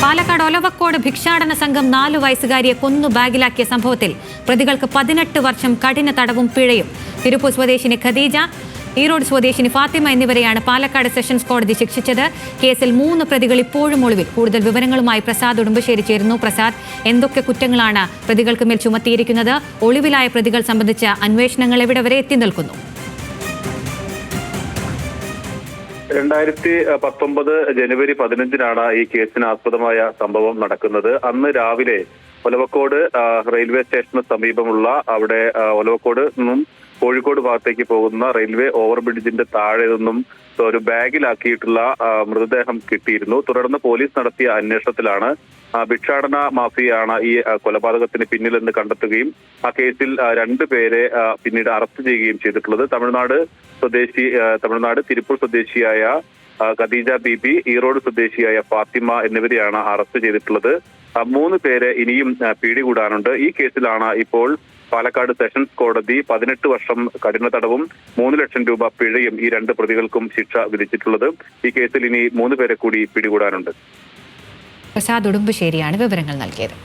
പാലക്കാട് ഒലവക്കോട് ഭിക്ഷാടന സംഘം 4 വയസ്സുകാരിയെ കൊന്നു ബാഗിലാക്കിയ സംഭവത്തിൽ പ്രതികൾക്ക് 18 വർഷം കഠിന തടവും പിഴയും. തിരുപ്പൂർ സ്വദേശിനി ഖദീജ, ഈറോഡ് സ്വദേശിനി ഫാത്തിമ എന്നിവരെയാണ് പാലക്കാട് സെഷൻസ് കോടതി ശിക്ഷിച്ചത്. കേസിൽ 3 പ്രതികൾ ഇപ്പോഴും ഒളിവിൽ. കൂടുതൽ വിവരങ്ങളുമായി പ്രസാദ് ഉടുമ്പശ്ശേരി ചേരുന്നു. പ്രസാദ്, എന്തൊക്കെ കുറ്റങ്ങളാണ് പ്രതികൾക്ക് മേൽ ചുമത്തിയിരിക്കുന്നത്? ഒളിവിലായ പ്രതികൾ സംബന്ധിച്ച അന്വേഷണങ്ങൾ എവിടെ വരെ എത്തി നിൽക്കുന്നു? 2019 ജനുവരി 15 ഈ കേസിന് ആസ്പദമായ സംഭവം നടക്കുന്നത്. അന്ന് രാവിലെ ഒലവക്കോട് റെയിൽവേ സ്റ്റേഷന് സമീപമുള്ള അവിടെ ഒലവക്കോട് നിന്നും കോഴിക്കോട് ഭാഗത്തേക്ക് പോകുന്ന റെയിൽവേ ഓവർബ്രിഡ്ജിന്റെ താഴെ നിന്നും ഒരു ബാഗിലാക്കിയിട്ടുള്ള മൃതദേഹം കിട്ടിയിരുന്നു. തുടർന്ന് പോലീസ് നടത്തിയ അന്വേഷണത്തിലാണ് ഭിക്ഷാടന മാഫിയയാണ് ഈ കൊലപാതകത്തിന് പിന്നിലെന്ന് കണ്ടെത്തുകയും ആ കേസിൽ 2 പേരെ പിന്നീട് അറസ്റ്റ് ചെയ്യുകയും ചെയ്തിട്ടുള്ളത്. തമിഴ്നാട് തിരുപ്പൂർ സ്വദേശിയായ ഖദീജ ബീബി, ഈറോഡ് സ്വദേശിയായ ഫാത്തിമ എന്നിവരെയാണ് അറസ്റ്റ് ചെയ്തിട്ടുള്ളത്. 3 പേരെ ഇനിയും പിടികൂടാനുണ്ട്. ഈ കേസിലാണ് ഇപ്പോൾ പാലക്കാട് സെഷൻസ് കോടതി 18 വർഷം കഠിന തടവും 3 ലക്ഷം രൂപ പിഴയും ഈ 2 പ്രതികൾക്കും ശിക്ഷ വിധിച്ചിട്ടുള്ളത്. ഈ കേസിൽ ഇനി 3 പേരെ കൂടി പിടികൂടാനുണ്ട്. പ്രസാദ് ഉടുമ്പശ്ശേരിയാണ് വിവരങ്ങൾ നൽകിയത്.